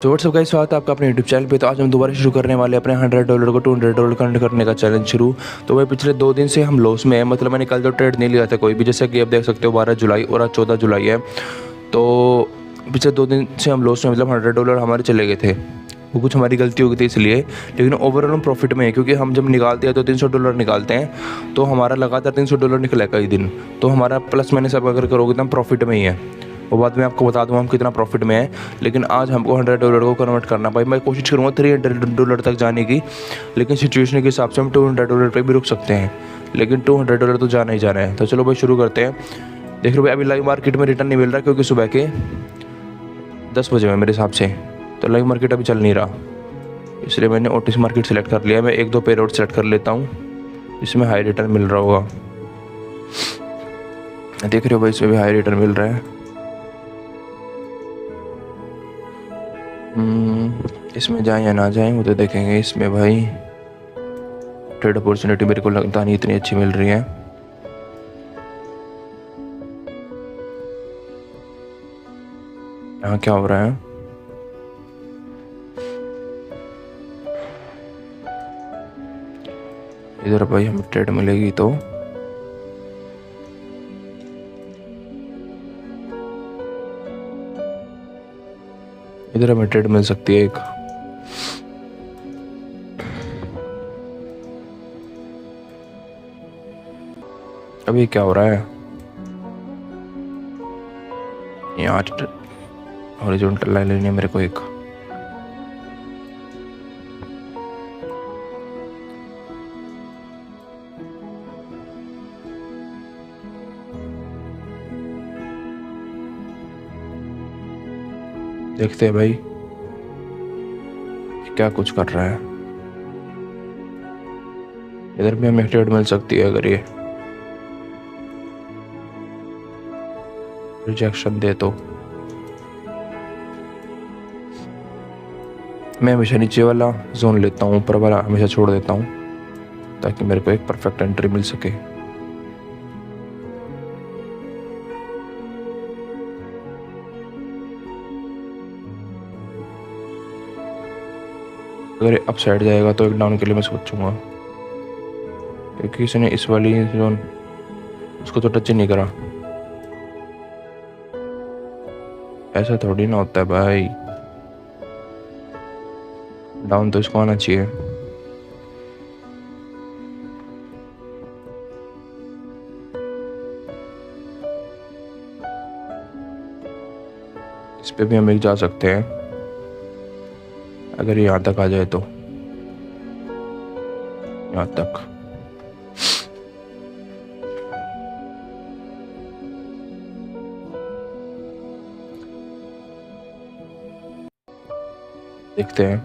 तो WhatsApp guys, स्वागत है आपका अपने यूट्यूब चैनल पे। तो आज हम दोबारा शुरू करने वाले अपने $100 को $200 कन्वर्ट करने का चैलेंज शुरू। तो भाई पिछले 2 दिन से हम लॉस में है, मतलब मैंने कल तो ट्रेड नहीं लिया था कोई भी, जैसे कि आप देख सकते हो 12 जुलाई और आज 14 जुलाई है। तो पिछले 2 दिन से हम लॉस में, मतलब $100 हमारे चले गए थे। वो कुछ हमारी गलती हो गई थी इसलिए, लेकिन ओवरऑल हम प्रॉफिट में है, क्योंकि हम जब निकालते हैं तो $300 निकालते हैं, तो हमारा लगातार $300 निकला कई दिन। तो हमारा प्लस माइनस अब अगर करोगे तो हम प्रॉफिट में ही है। वो बाद में आपको बता दूँ हम कितना प्रॉफिट में है, लेकिन आज हमको $100 को कन्वर्ट करना। भाई मैं कोशिश करूँगा $300 तक जाने की, लेकिन सिचुएशन के हिसाब से हम $200 पे भी रुक सकते हैं, लेकिन $200 तो जाना ही जाना है। तो चलो भाई शुरू करते हैं। देख लो भाई, अभी लाइव मार्केट में रिटर्न नहीं मिल रहा, क्योंकि सुबह के 10 बजे हुए मेरे हिसाब से, तो लाइव मार्केट अभी चल नहीं रहा, इसलिए मैंने OTC मार्केट सेलेक्ट कर लिया। मैं 1-2 पेयर और सेलेक्ट कर लेता हूँ, इसमें हाई रिटर्न मिल रहा होगा। देख रहे हो भाई, इसमें भी हाई रिटर्न मिल रहा है। इसमें जाएं या ना जाएं वो तो देखेंगे। इसमें भाई ट्रेड अपॉर्चुनिटी मेरे को लगता नहीं इतनी अच्छी मिल रही है। यहाँ क्या हो रहा है? इधर भाई हमें ट्रेड मिलेगी तो इधर हमें ट्रेड मिल सकती है एक। अभी क्या हो रहा है? यहाँ हॉरिजॉन्टल लाइन लेनी है मेरे को एक। देखते हैं भाई क्या कुछ कर रहा है। इधर भी हमें ट्रेड मिल सकती है अगर ये रिजेक्शन दे तो। मैं हमेशा नीचे वाला जोन लेता हूँ, ऊपर वाला हमेशा छोड़ देता हूँ, ताकि मेरे को एक परफेक्ट एंट्री मिल सके। अगर ये अप साइड जाएगा तो एक डाउन के लिए मैं सोचूंगा, क्योंकि इसने इस वाली जोन उसको तो टच ही नहीं करा। ऐसा थोड़ी ना होता है भाई, डाउन तो इसको आना चाहिए। इस पे भी हम एक जा सकते हैं अगर ये यहाँ तक आ जाए तो, यहाँ तक। देखते हैं।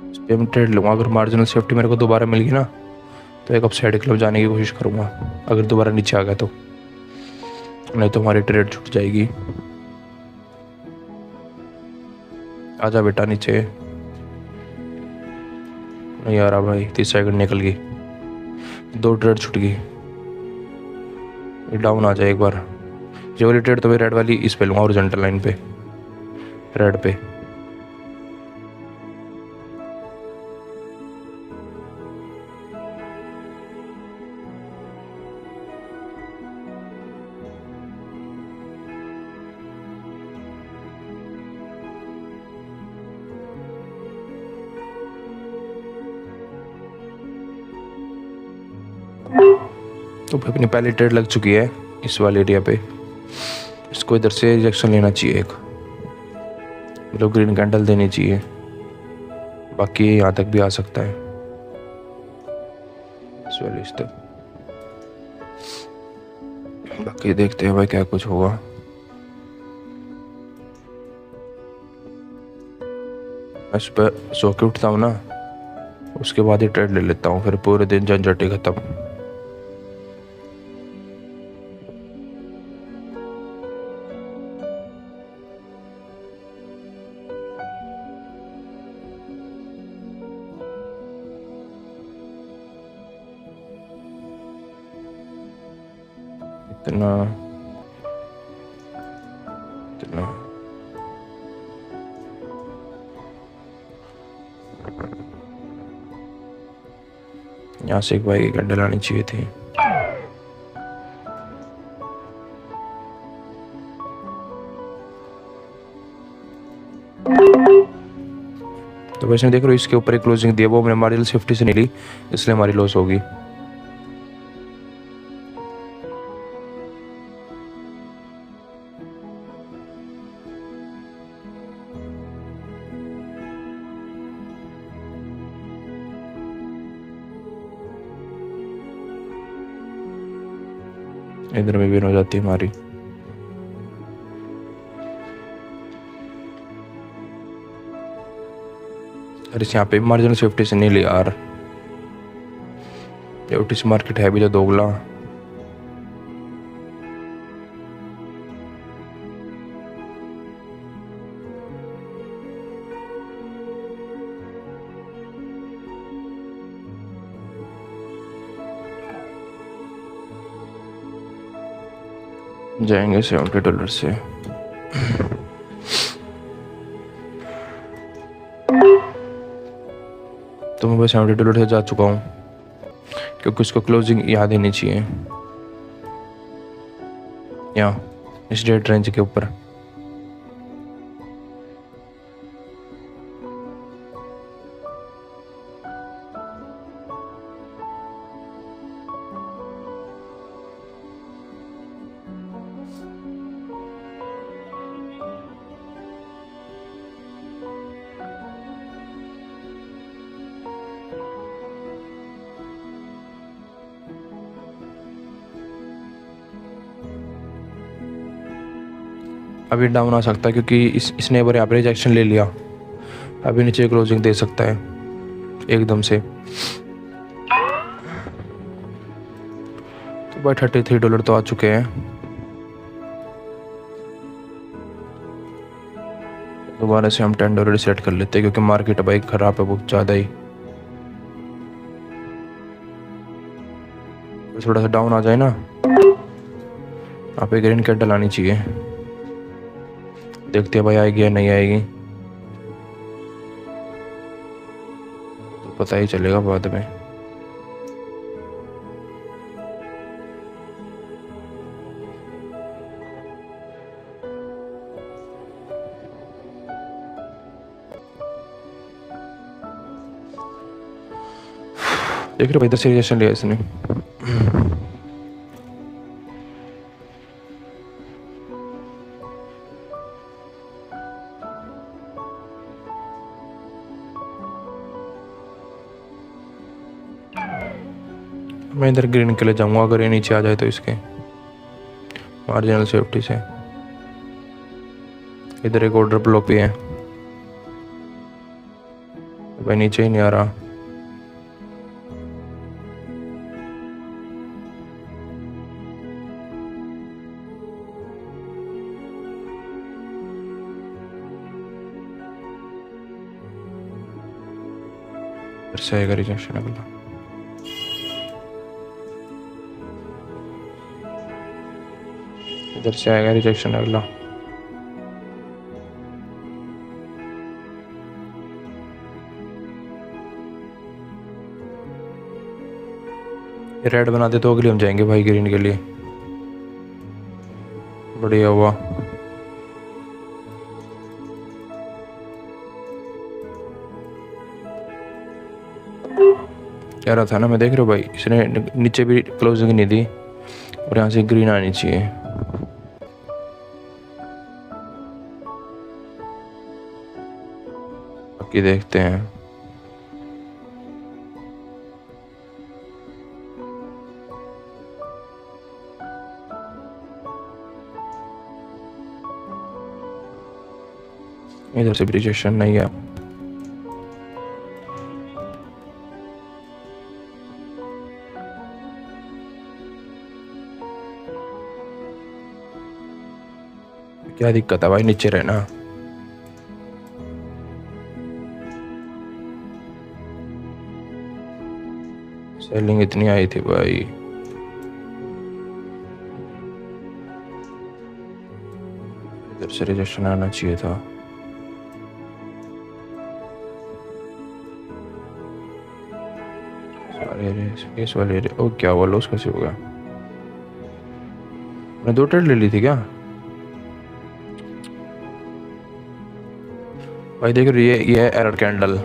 इस पे मैं ट्रेड लूँगा। अगर मार्जिनल सेफ्टी मेरे को दोबारा मिल गई ना, तो एक अपसाइड क्लब जाने की कोशिश करूँगा, अगर दोबारा नीचे आ गया तो। नहीं तो हमारी ट्रेड छूट जाएगी। आजा बेटा नीचे। नहीं आ रहा भाई, 30 सेकंड निकल गई, 2 ट्रेड छूट गई। डाउन आ जाए एक बार। ये वाली ट्रेड तो मैं रेड वाली इस पे लूँगा, हॉरिजॉन्टल लाइन पे, रेड पे। तो अपनी पहली ट्रेड लग चुकी है इस वाले एरिया पे। इसको इधर से रिजेक्शन लेना चाहिए एक, मतलब ग्रीन कैंडल देनी चाहिए। बाकी यहाँ तक भी आ सकता है, इस वाले इस तक। बाकी देखते हैं भाई क्या कुछ होगा। मैं सुबह सो के उठता हूँ ना, उसके बाद ही ट्रेड ले लेता हूँ, फिर पूरे दिन झंझट ही खत्म। इतना इतना यहाँ से एक भाई की कैंडल आनी चाहिए थी। तो वैसे देख रहे हो इसके ऊपर एक क्लोजिंग दिया, वो हमने मार्जिनल सेफ्टी से नहीं ली, इसलिए हमारी लॉस होगी। इधर में भी हो जाती है हमारी। अरे यहाँ पे मार्जिनल सेफ्टी से नहीं लिया यार, ये ओटीसी मार्केट है भी जो दोगला। जाएंगे $70 से। तो मैं $70 से जा चुका हूँ, क्योंकि उसको क्लोजिंग याद ही नहीं चाहिए। यहाँ इस रेट रेंज के ऊपर अभी डाउन आ सकता है, क्योंकि इसने बार यहाँ पे रिजेक्शन ले लिया। अभी नीचे क्लोजिंग दे सकता है एकदम से। तो भाई $33 तो आ चुके हैं। दोबारा से हम $10 सेट कर लेते हैं, क्योंकि मार्केट भाई खराब है बहुत ज़्यादा ही। तो थोड़ा सा डाउन आ जाए ना, यहाँ पे ग्रीन कैंडल आनी चाहिए। देखते हैं भाई आएगी या नहीं आएगी, तो पता ही चलेगा बाद में। देख रहे भाई, इधर से रिजेक्शन लिया इसने। मैं इधर ग्रीन के लिए जाऊंगा, अगर ये नीचे आ जाए तो इसके मार्जिनल सेफ्टी से। इधर एक ऑर्डर ब्लॉक भी है भाई, नीचे ही नहीं आ रहा। इधर से आएगा रिजेक्शन अगला। इधर से आएगा रिजेक्शन अगला। रेड बना दे तो अगले हम जाएंगे भाई ग्रीन के लिए। बढ़िया हुआ। कह रहा था ना मैं, देख रहे हो भाई, इसने नीचे भी क्लोजिंग नहीं दी और यहाँ से ग्रीन आनी चाहिए। बाकी देखते हैं। इधर से भी रिजेक्शन नहीं है। क्या दिक्कत है भाई, नीचे रहना। सेलिंग इतनी आई थी भाई। इधर से रिजेक्शन आना चाहिए था। अरे इस वाले ओ क्या हुआ, लॉस कैसे हो गया? मैंने 2 ट्रेड ले ली थी क्या? भाई देख रही है, ये है एरर कैंडल।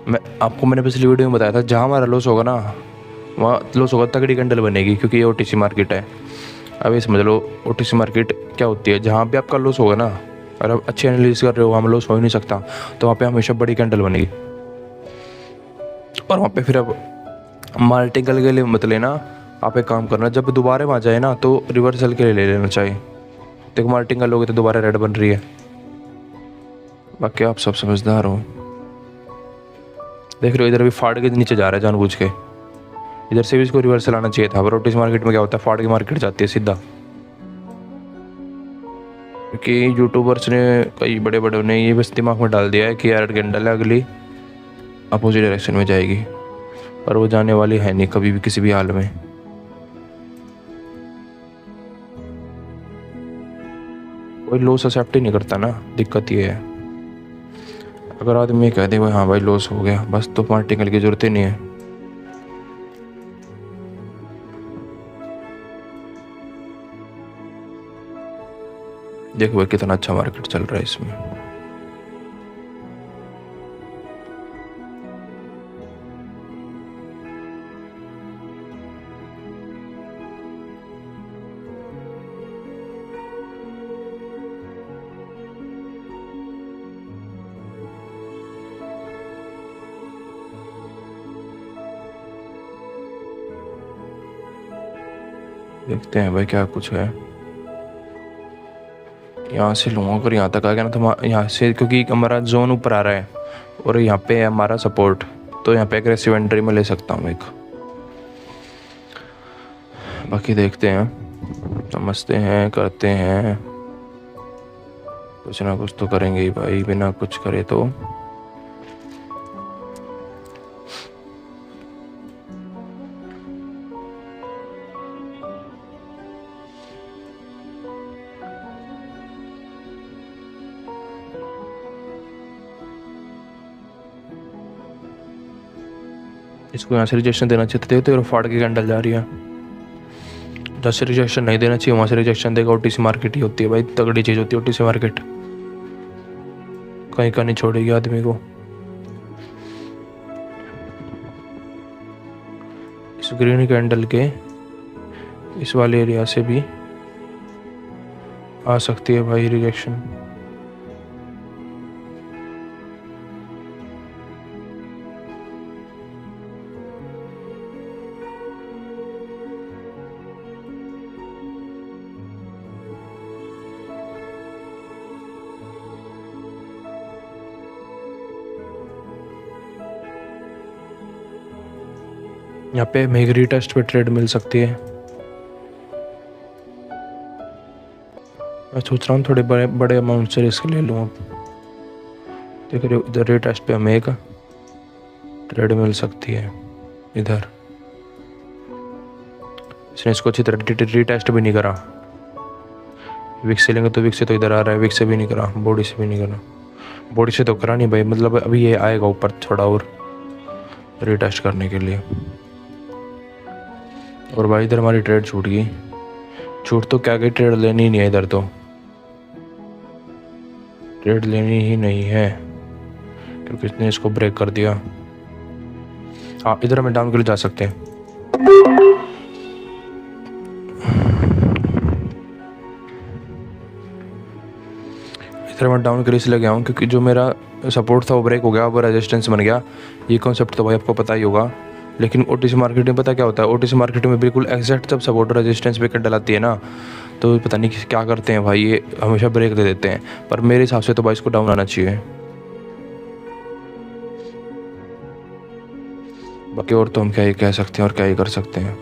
मैंने पिछली वीडियो में बताया था, जहाँ हमारा लॉस होगा ना वहाँ लॉस होगा, तगड़ी कैंडल बनेगी, क्योंकि ये ओटीसी मार्केट है। अब ये समझ लो ओटीसी मार्केट क्या होती है, जहाँ भी आपका लॉस होगा ना, अगर आप अच्छी एनालिसिस कर रहे हो, वहाँ लॉस हो ही नहीं सकता, तो वहाँ पे हमेशा बड़ी कैंडल बनेगी। और वहाँ पे फिर अब मार्टिकल के लिए मत लेना, आप एक काम करना, जब दोबारा वहाँ जाए ना तो रिवर्सल के लिए ले लेना चाहिए। देखो मार्टिकल लोगे तो दोबारा रेड बन रही है, बाकी आप सब समझदार हो। देख रहे हो इधर भी फाड़ के नीचे जा रहा है जानबूझ के, इधर से भी इसको रिवर्सल आना चाहिए था, पर ओटीसी मार्केट में क्या होता है, फाड़ के मार्केट जाती है सीधा। क्योंकि यूट्यूबर्स ने, कई बड़े बड़े ने ये बस दिमाग में डाल दिया है कि एरर कैंडल है, अगली अपोजिट डायरेक्शन में जाएगी, पर वो जाने वाली है नहीं कभी भी किसी भी हाल में। कोई लॉस एक्सेप्ट ही नहीं करता ना, दिक्कत ये है। अगर आदमी ये कह दे भाई हाँ भाई लॉस हो गया, बस तो मार्टिकल की जरूरत ही नहीं है। देखो भाई कितना अच्छा मार्केट चल रहा है इसमें। देखते हैं भाई क्या कुछ है। यहाँ से लूँगा, अगर यहाँ तक आ गया ना तो यहाँ से, क्योंकि हमारा जोन ऊपर आ रहा है और यहाँ पे है हमारा सपोर्ट, तो यहाँ पे एग्रेसिव एंट्री में ले सकता हूँ एक। बाकी देखते हैं, समझते हैं, करते हैं, कुछ ना कुछ तो करेंगे ही भाई, बिना कुछ करे तो। इसको यहाँ से रिजेक्शन देना चाहिए, तो फाड़ के कैंडल जा रही है। जहाँ से रिजेक्शन नहीं देना चाहिए वहाँ से रिजेक्शन देगा। ओटीसी मार्केट ही होती है भाई, तगड़ी चीज़ होती है ओटीसी मार्केट, कहीं का नहीं छोड़ेगी आदमी को। इस ग्रीन कैंडल के इस वाले एरिया से भी आ सकती है भाई रिजेक्शन। यहाँ पे मेगरी टेस्ट पे ट्रेड मिल सकती है। मैं सोच रहा हूँ थोड़े बड़े बड़े अमाउंट से रिस्क ले लूँ। अब देख रहे हो इधर रीटेस्ट पे हमें एक ट्रेड मिल सकती है इधर। इसने इसको अच्छी तरह रीटेस्ट भी नहीं करा। विक्स से लेंगे तो विक्स से तो इधर आ रहा है, विक्स से भी नहीं करा, बॉडी से भी नहीं करा, बॉडी से तो करा नहीं भाई, मतलब अभी ये आएगा ऊपर थोड़ा और रीटेस्ट करने के लिए। और भाई इधर हमारी ट्रेड छूट गई। छूट तो क्या गई, ट्रेड लेनी ही नहीं है इधर, तो ट्रेड लेनी ही नहीं है क्योंकि इसने इसको ब्रेक कर दिया। हाँ इधर हमें डाउन के लिए जा सकते हैं। इधर मैं डाउन के लिए इसलिए गया हूँ क्योंकि जो मेरा सपोर्ट था वो ब्रेक हो गया, वो रेजिस्टेंस बन गया। ये कॉन्सेप्ट तो भाई आपको पता ही होगा। लेकिन ओटीसी मार्केट में पता क्या होता है, ओटीसी मार्केट में बिल्कुल एग्जैक्ट जब सपोर्ट रेजिस्टेंस पे कैंडल आती है ना, तो पता नहीं क्या करते हैं भाई, ये हमेशा ब्रेक दे देते हैं। पर मेरे हिसाब से तो भाई इसको डाउन आना चाहिए। बाकी और तो हम क्या ही कह सकते हैं और क्या ही कर सकते हैं।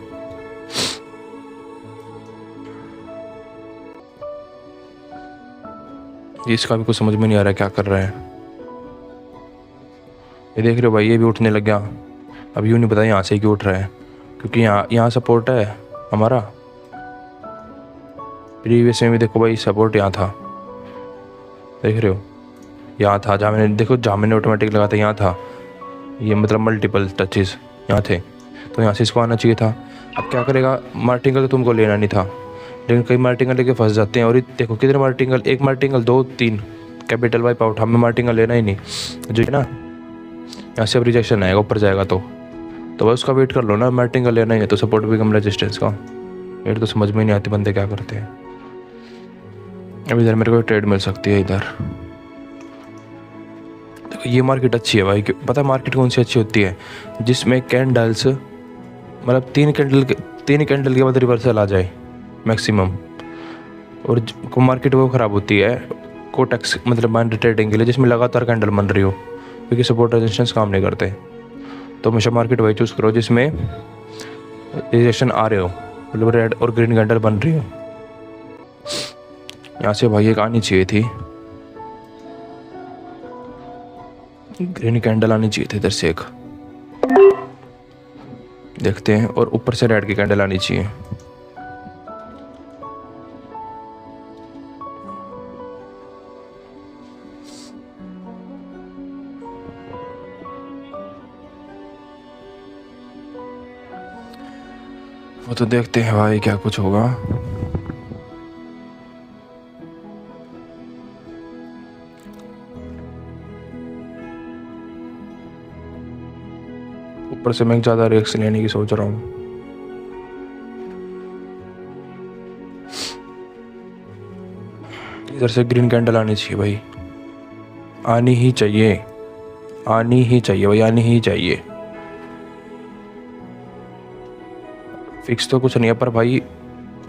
इसका भी कुछ समझ में नहीं आ रहा है क्या कर रहा है। ये देख रहे हो भाई, ये भी उठने लग गया। अब यूँ नहीं पता यहाँ से क्यों उठ रहा है, क्योंकि यहाँ सपोर्ट है हमारा। प्रीवियस में भी देखो भाई सपोर्ट यहाँ था, देख रहे हो, यहाँ था जहाँ मैंने, देखो जहाँ मैंने ऑटोमेटिक लगा था यहाँ था, ये मतलब मल्टीपल टचेस यहाँ थे, तो यहाँ से इसको आना चाहिए था। अब क्या करेगा, मार्टिंगल तो तुमको लेना नहीं था, लेकिन कई मार्टिंगल लेके फंस जाते हैं। और ये देखो कितने मार्टिंगल, एक मार्टिंगल, दो, तीन, कैपिटल वाइप आउट। हमें मार्टिंगल लेना ही नहीं, जो है ना, यहाँ से अब रिजेक्शन आएगा, ऊपर जाएगा तो बस उसका वेट कर लो ना। मार्टिंगल लेना ही है तो सपोर्ट भी कम रेजिस्टेंस का, मेरे तो समझ में नहीं आती बंदे क्या करते हैं। अब इधर मेरे को ट्रेड मिल सकती है इधर। देखो ये मार्केट अच्छी है भाई, पता है मार्केट कौन सी अच्छी होती है, जिसमें कैंडल्स मतलब तीन कैंडल के बाद रिवर्सल आ जाए मैक्सिमम। और मार्केट वो ख़राब होती है कोटेक्स मतलब माइंड ट्रेडिंग के लिए, जिसमें लगातार कैंडल बन रही हो, क्योंकि सपोर्ट रेजिस्टेंस काम नहीं करते। तो हमेशा मार्केट वही चूज़ करो जिसमें रिजेक्शन आ रहे हो, मतलब रेड और ग्रीन कैंडल बन रही हो। यहाँ से भाई एक आनी चाहिए थी, ग्रीन कैंडल आनी चाहिए थी इधर से एक, देखते हैं। और ऊपर से रेड की कैंडल आनी चाहिए। वो तो देखते हैं भाई क्या कुछ होगा। ऊपर से मैं ज़्यादा रिस्क लेने की सोच रहा हूँ। इधर से ग्रीन कैंडल आनी चाहिए भाई, आनी ही चाहिए, आनी ही चाहिए भाई, आनी ही चाहिए। फिक्स तो कुछ नहीं है पर भाई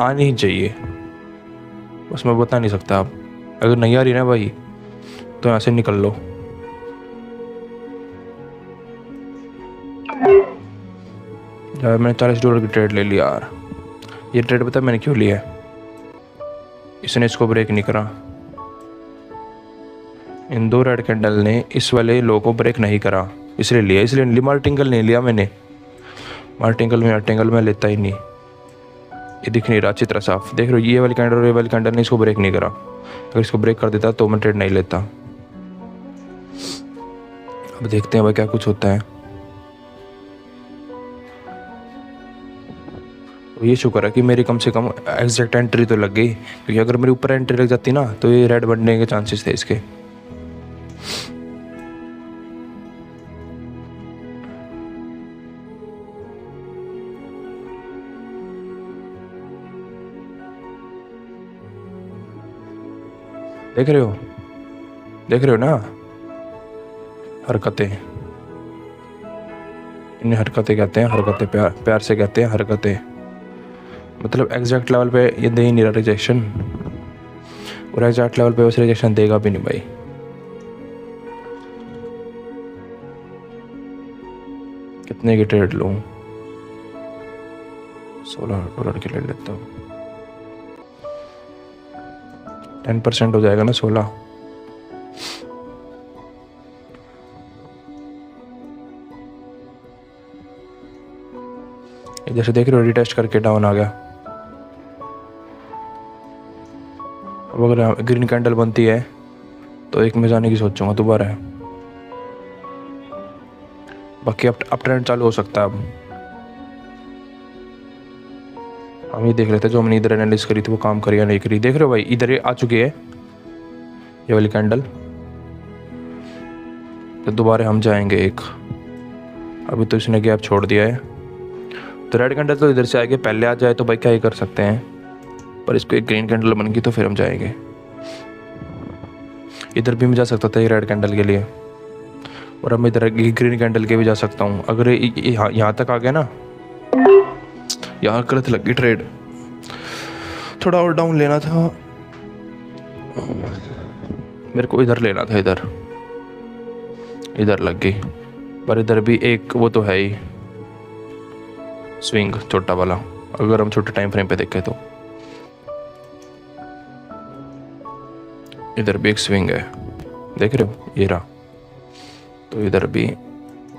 आनी ही चाहिए, बस मैं बता नहीं सकता। अब अगर नहीं आ रही ना भाई तो यहाँ से निकल लो। यार मैंने $40 की ट्रेड ले लिया यार। ये ट्रेड पता मैंने क्यों लिया है, इसने इसको ब्रेक नहीं करा, इन दो रेड कैंडल ने इस वाले लो को ब्रेक नहीं करा, इसलिए लिया। इसलिए मार्टिंगल नहीं लिया मैंने, मार्टिंगल में लेता ही नहीं। ये दिख नहीं रहा अच्छी तरह साफ, देख रहे हो, ये वाली कैंडल और ये वाली कैंडल ने इसको ब्रेक नहीं करा। अगर इसको ब्रेक कर देता तो मैं ट्रेड नहीं लेता। अब देखते हैं भाई क्या कुछ होता है। तो ये शुक्र है कि मेरी कम से कम एग्जैक्ट एंट्री तो लग गई, क्योंकि अगर मेरी ऊपर एंट्री लग जाती ना तो ये रेड बनने के चांसेस थे इसके। देख रहे हो ना हरकतें, इन्हें हरकतें कहते हैं, हरकतें प्यार से कहते हैं हरकतें। मतलब एग्जैक्ट लेवल पे ये दे ही नहीं रहा रिजेक्शन, और एग्जैक्ट लेवल पे वैसे रिजेक्शन देगा भी नहीं भाई। कितने की ट्रेड लूँ, $16 की ले लेता हूँ, 10% हो जाएगा ना 16। जैसे देख रहे हो रिटेस्ट करके डाउन आ गया। अब अगर ग्रीन कैंडल बनती है तो एक में जाने की सोचूंगा दोबारा है, बाकी अप ट्रेंड चालू हो सकता है। अब हम ये देख लेते हैं जो हमने इधर एनालिसिस करी थी वो काम करी या नहीं करी। देख रहे हो भाई इधर आ चुकी है ये वाली कैंडल, तो दोबारा हम जाएंगे एक, अभी तो इसने गैप छोड़ दिया है। तो रेड कैंडल तो इधर से आएगी, पहले आ जाए तो भाई क्या ही कर सकते हैं, पर इसको एक ग्रीन कैंडल बन गई तो फिर हम जाएंगे। इधर भी मैं जा सकता था ये रेड कैंडल के लिए, और अब मैं इधर ग्रीन कैंडल के भी जा सकता हूँ। अगर यहाँ तक आ गया ना, यहाँ गलत लग गई ट्रेड, थोड़ा और डाउन लेना था मेरे को, इधर लेना था, इधर लग गई। पर इधर भी एक वो तो है ही स्विंग छोटा वाला, अगर हम छोटे टाइम फ्रेम पे देखें तो इधर भी एक स्विंग है, देख रहे हो ये रहा। तो इधर भी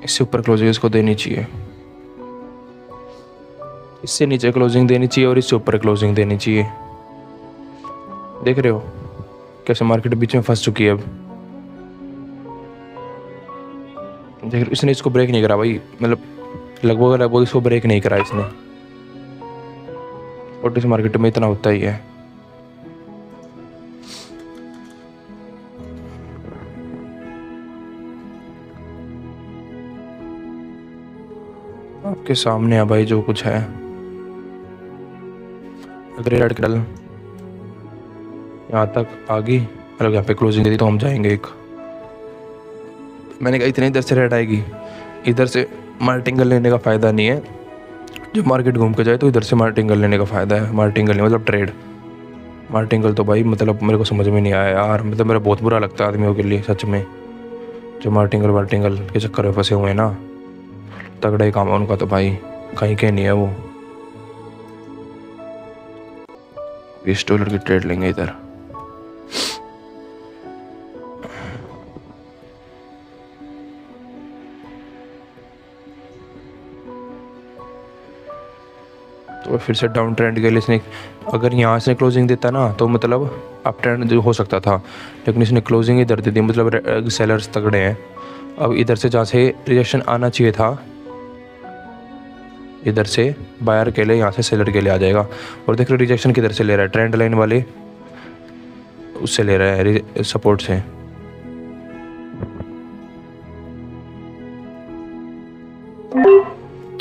इससे ऊपर क्लोजिंग इसको देनी चाहिए, इससे नीचे क्लोजिंग देनी चाहिए और इससे ऊपर क्लोजिंग देनी चाहिए। देख रहे हो कैसे मार्केट बीच में फंस चुकी है अब। देख इसने इसको ब्रेक नहीं करा भाई, मतलब लगभग लगभग इसको ब्रेक नहीं करा इसने। और इस मार्केट में इतना होता ही है। आपके सामने है भाई जो कुछ है। अगर रेड कैंडल यहाँ तक आ गई, मतलब यहाँ पे क्लोजिंग दे दी तो हम जाएंगे एक। मैंने कहा इतने इधर से रेड आएगी, इधर से मार्टिंगल लेने का फ़ायदा नहीं है। जब मार्केट घूम के जाए तो इधर से मार्टिंगल लेने का फ़ायदा है। मार्टिंगल नहीं मतलब ट्रेड। मार्टिंगल तो भाई मतलब मेरे को समझ में नहीं आया यार, मतलब मेरा बहुत बुरा लगता है आदमियों के लिए सच में, जो मार्टिंगल के चक्कर में फंसे हुए हैं ना। तगड़ा ही काम है उनका तो भाई, कहीं के नहीं है वो। $20 की ट्रेड लेंगे इधर। तो फिर से डाउन ट्रेंड के लिए इसने, अगर यहाँ से क्लोजिंग देता ना तो मतलब अप ट्रेंड हो सकता था, लेकिन इसने क्लोजिंग इधर दे दी, मतलब सेलर्स तगड़े हैं। अब इधर से जहाँ से रिजेक्शन आना चाहिए था, इधर से बायर के लिए, यहाँ से सेलर के लिए आ जाएगा। और देख रहे रिजेक्शन किधर से ले रहा है, ट्रेंड लाइन वाले उससे ले रहा है, सपोर्ट से।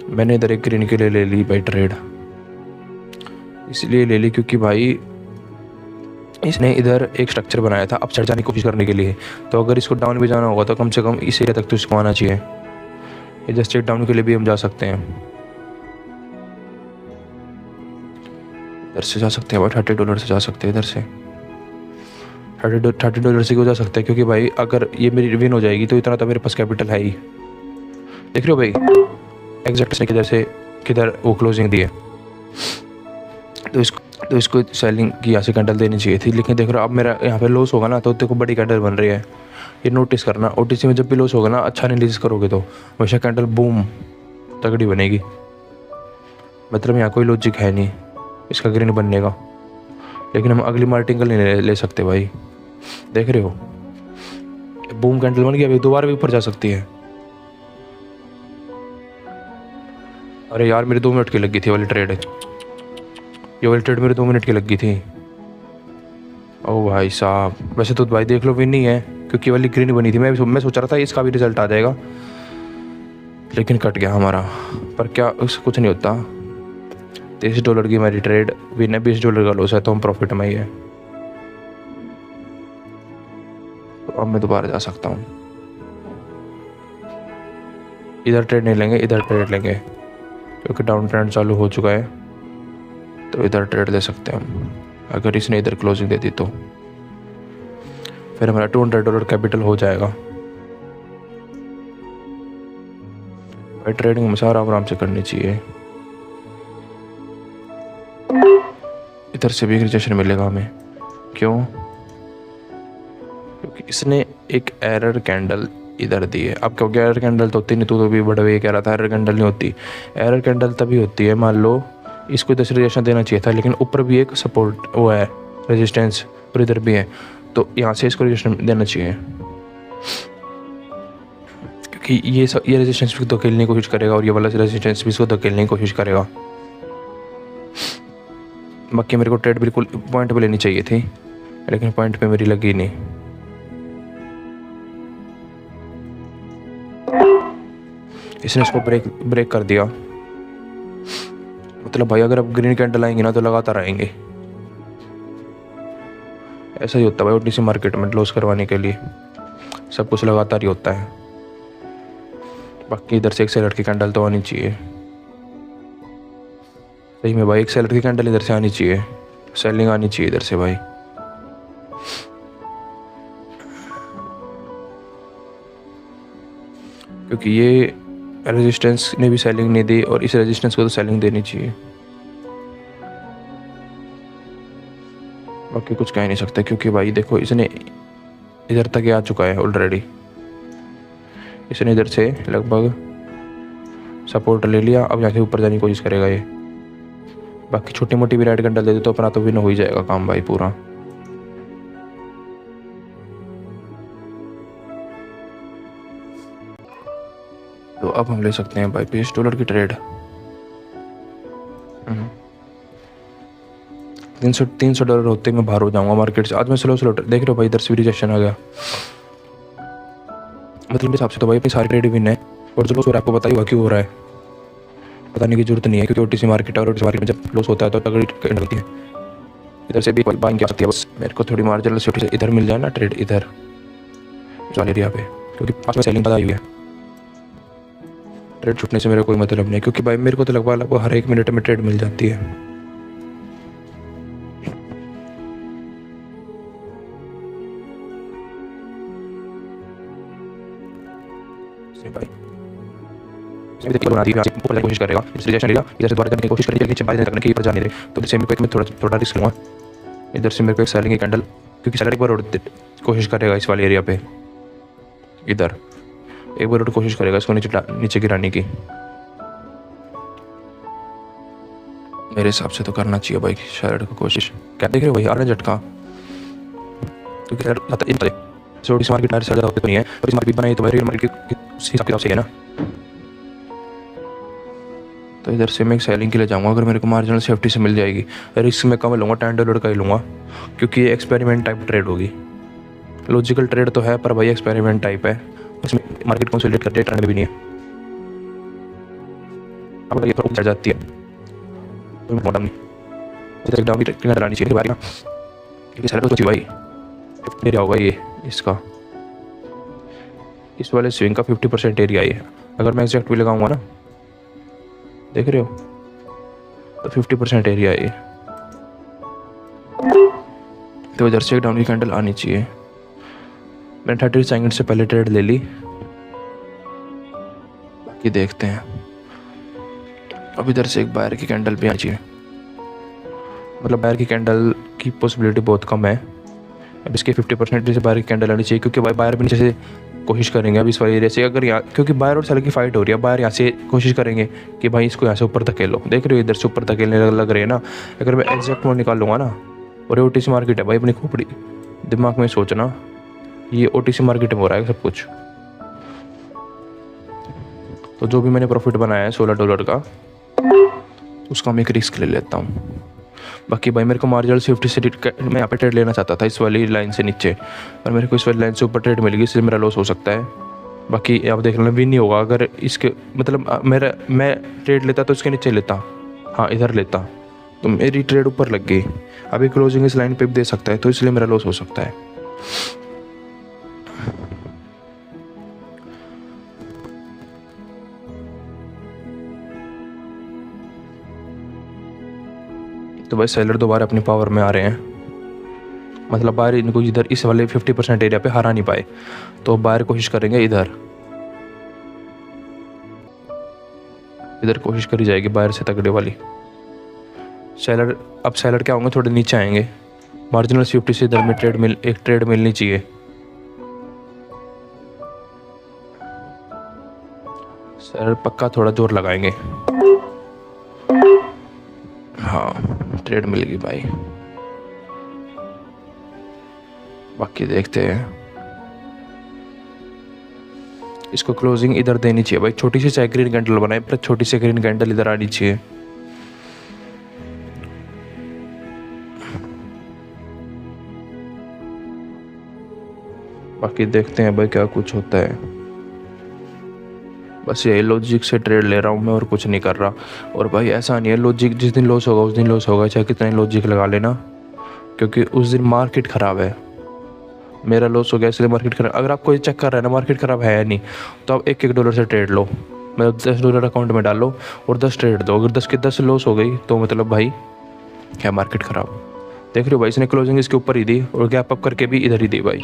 मैंने इधर एक ग्रीन के लिए ले ली भाई ट्रेड, इसलिए ले ली क्योंकि भाई इसने इधर एक स्ट्रक्चर बनाया था अपसाइड जाने की कोशिश करने के लिए। तो अगर इसको डाउन भी जाना होगा तो कम से कम इस एरिया तक तो इसको आना चाहिए। इधर स्ट्रेट डाउन के लिए भी हम जा सकते हैं, इधर से जा सकते हैं भाई, $30 से जा सकते हैं। इधर से $30 से क्यों जा सकते हैं, क्योंकि भाई अगर ये मेरी विन हो जाएगी तो इतना तो मेरे पास कैपिटल है ही। देख रहे हो भाई एग्जैक्ट किधर से किधर वो क्लोजिंग दी है। तो इसको सेलिंग की यहाँ से कैंडल देनी चाहिए थी, लेकिन देख रहे हो अब मेरा यहाँ पे लॉस होगा ना तो देखो बड़ी कैंडल बन रही है। ये नोटिस करना, OTC में जब भी लॉस होगा ना, अच्छा एनालिसिस करोगे तो हमेशा कैंडल बूम तगड़ी बनेगी। मतलब यहाँ कोई लॉजिक है नहीं इसका ग्रीन बनने का, लेकिन हम अगली मार्टिंगल नहीं ले सकते भाई। देख रहे हो बूम कैंडल बन गया, अभी दोबारा भी ऊपर जा सकती है। अरे यार मेरी 2 मिनट की लगी थी वाली ट्रेड, ये वाली ट्रेड मेरे 2 मिनट की लगी थी। ओ भाई साहब, वैसे तो भाई देख लो विन नहीं है क्योंकि वाली ग्रीन बनी थी। मैं सोच रहा था इसका भी रिजल्ट आ जाएगा, लेकिन कट गया हमारा। पर क्या उससे कुछ नहीं होता। $30 की हमारी ट्रेड विन है, $20 का लॉस है, तो हम प्रॉफिट में ही है। तो अब मैं दोबारा जा सकता हूँ। इधर ट्रेड नहीं लेंगे, इधर ट्रेड लेंगे क्योंकि डाउन ट्रेंड चालू हो चुका है, तो इधर ट्रेड ले सकते हैं हम। अगर इसने इधर क्लोजिंग दे दी तो फिर हमारा $200 कैपिटल हो जाएगा। भाई ट्रेडिंग हमेशा आराम से करनी चाहिए। इधर से भी रिजेक्शन मिलेगा हमें, क्यों? क्योंकि इसने एक एरर कैंडल इधर दी है। अब क्योंकि एरर कैंडल तो होती नहीं, तो भी बड़ा वे कह रहा था एरर कैंडल नहीं होती। एरर कैंडल तभी होती है, मान लो इसको इधर से रिजेक्शन देना चाहिए था, लेकिन ऊपर भी एक सपोर्ट वो है रेजिस्टेंस, और इधर भी है, तो यहाँ से इसको रिजेक्शन देना चाहिए। क्योंकि ये रेजिस्टेंस भी धकेलने की कोशिश करेगा और ये वाला रेजिस्टेंस भी इसको धकेलने की कोशिश करेगा। बाकी मेरे को ट्रेड बिल्कुल पॉइंट पे लेनी चाहिए थी, लेकिन पॉइंट पे मेरी लगी नहीं। इसने इसको ब्रेक कर दिया। मतलब भाई अगर अब ग्रीन कैंडल आएंगे ना तो लगातार आएंगे। ऐसा ही होता है भाई OTC मार्केट में, लॉस करवाने के लिए सब कुछ लगातार ही होता है। बाकी इधर से एक सेलर की कैंडल तो आनी चाहिए। सही में भाई एक सेलर की कैंडल इधर से आनी चाहिए, सेलिंग आनी चाहिए इधर से भाई। क्योंकि ये रेजिस्टेंस ने भी सेलिंग नहीं दी और इस रेजिस्टेंस को तो सेलिंग देनी चाहिए। बाकी कुछ कह नहीं सकते क्योंकि भाई देखो इसने इधर तक आ चुका है ऑलरेडी। इसने इधर से लगभग सपोर्ट ले लिया, अब यहाँ से ऊपर जाने की कोशिश करेगा ये। बाकी छोटी मोटी भी रेड कैंडल दे दे तो अपना तो विन हो ही जाएगा काम भाई पूरा। तो अब हम ले सकते हैं भाई $20 की ट्रेड। 300 $300 होते ही मैं बाहर हो जाऊंगा मार्केट से। आज मैं स्लो स्लो देख रहे हो भाई, इधर से भी रिजेक्शन आ गया। मतलब मेरे हिसाब से तो भाई अपनी सारी ट्रेड विन है, और जो लॉस हो रहा है आपको पता ही होगा क्यों हो रहा है। बताने की जरूरत नहीं है, क्योंकि ओटीसी मार्केट है और ओटीसी मार्केट में जब लॉस होता है तो तगड़ी ट्रेड होती है। इधर से भी बाइंग आ सकती है, बस मेरे को थोड़ी मार्जिनल सेफ्टी से इधर मिल जाए ना ट्रेड, इधर वाले एरिया पे, क्योंकि पास में सेलिंग आई हुई है। ट्रेड छूटने से मेरा कोई मतलब नहीं, क्योंकि भाई मेरे को तो लगभग हर 1 मिनट में ट्रेड मिल जाती है। भाई इसमें देखिए बना दी है, ऊपर जाने की कोशिश करेगा, इस रिजेक्शन लेगा, इधर से दोबारा जाने की कोशिश करेगी, नीचे बाहर जाने की, ऊपर जाने दे। तो इधर से मेरे को मैं थोड़ा रिस्क लूँगा। इधर से मेरे को एक सेलिंग की कैंडल, क्योंकि सेलर एक बार और कोशिश करेगा इस वाले एरिया पे, इधर एक बार और कोशिश करेगा इसको नीचे गिराने की। मेरे हिसाब से तो करना चाहिए भाई सेलर को कोशिश। क्या देख रहे हो भाई, आ रहा है झटका, क्योंकि सेलर छोटी सी मार्केट ज़्यादा होते तो नहीं है, और इस मार्केट बनाई तो भाई रियल मार्केट के हिसाब किताब से है ना। तो इधर से मैं एक सेलिंग के लिए जाऊंगा, अगर मेरे को मार्जिनल सेफ्टी से मिल जाएगी। रिस्क में कम लूँगा, $10 का ही लूँगा, क्योंकि ये एक्सपेरिमेंट टाइप ट्रेड होगी। लॉजिकल ट्रेड तो है पर भाई एक्सपेरिमेंट टाइप है, इसमें मार्केट कंसोलिडेट करते ट्रेंड में भी नहीं है। अब ये थोड़ा चढ़ जाती है तो मोटा नहीं, इधर डाउन की ट्रेंड लानी चाहिए भाई, क्योंकि सेलर को भाई एरिया होगा ये इसका, इस वाले स्विंग का 50% एरिया है। अगर मैं एग्जैक्ट भी लगाऊंगा ना, देख रहे हो, तो 50% एरिया है ये। तो इधर से एक डाउन की कैंडल आनी चाहिए। मैंने 30 सेकंड से पहले ट्रेड ले ली, बाकी देखते हैं। अब इधर से एक बायर की कैंडल भी आनी चाहिए, मतलब बायर की कैंडल की पॉसिबिलिटी बहुत कम है। अब इसके 50% से बायर की कैंडल आनी चाहिए, क्योंकि बायर भी नीचे से कोशिश करेंगे अब इस वाले एरिया से। अगर यहाँ, क्योंकि बायर और सेलर की फाइट हो रही है, बायर यहाँ से कोशिश करेंगे कि भाई इसको यहाँ से ऊपर धकेल लो। देख रहे हो इधर से ऊपर धकेलने लग रहे हैं ना। अगर मैं एग्जैक्ट मोड निकाल लूँगा ना, और ये ओटीसी मार्केट है भाई, अपनी खोपड़ी दिमाग में सोचना, ये ओटीसी मार्केट में हो रहा है सब कुछ। तो जो भी मैंने प्रॉफिट बनाया है $16 का, उसका मैं एक रिस्क ले लेता हूँ। बाकी भाई मेरे को मार्जिनल सेफ्टी से मैं यहाँ पे ट्रेड लेना चाहता था इस वाली लाइन से नीचे, और मेरे को इस वाली लाइन से ऊपर ट्रेड मिल गई, इसलिए मेरा लॉस हो सकता है। बाकी आप देख लेना, विन नहीं होगा अगर इसके, मतलब मैं ट्रेड लेता तो इसके नीचे लेता, हाँ इधर लेता, तो मेरी ट्रेड ऊपर लग गई। अभी क्लोजिंग इस लाइन पे भी दे सकता है, तो इसलिए मेरा लॉस हो सकता है। तो भाई सेलर दोबारा अपनी पावर में आ रहे हैं, मतलब बाहर इनको इधर इस वाले 50% एरिया पे हरा नहीं पाए, तो बाहर कोशिश करेंगे इधर कोशिश करी जाएगी बाहर से तगड़े वाली। सेलर अब सेलर क्या होंगे, थोड़े नीचे आएंगे, मार्जिनल सेफ्टी से इधर में एक ट्रेड मिलनी चाहिए। सेलर पक्का थोड़ा जोर लगाएंगे, हाँ ट्रेड मिल गई भाई। बाकी देखते हैं, इसको क्लोजिंग इधर देनी चाहिए भाई, छोटी सी चाहे ग्रीन कैंडल बनाए पर छोटी सी ग्रीन कैंडल इधर आनी चाहिए। बाकी देखते हैं भाई क्या कुछ होता है। बस ये लॉजिक से ट्रेड ले रहा हूँ मैं, और कुछ नहीं कर रहा। और भाई ऐसा नहीं है, लॉजिक जिस दिन लॉस होगा उस दिन लॉस होगा, चाहे कितने लॉजिक लगा लेना, क्योंकि उस दिन मार्केट ख़राब है। मेरा लॉस हो गया इसलिए मार्केट ख़राब। अगर आपको ये चेक कर रहा है ना मार्केट ख़राब है या नहीं, तो आप $1 से ट्रेड लो, मतलब $10 अकाउंट में डालो और 10 ट्रेड दो। अगर 10 के 10 लॉस हो गई तो मतलब भाई क्या मार्केट ख़राब। देख रहे हो भाई, इसने क्लोजिंग इसके ऊपर ही दी और गैप अप करके भी इधर ही दी भाई।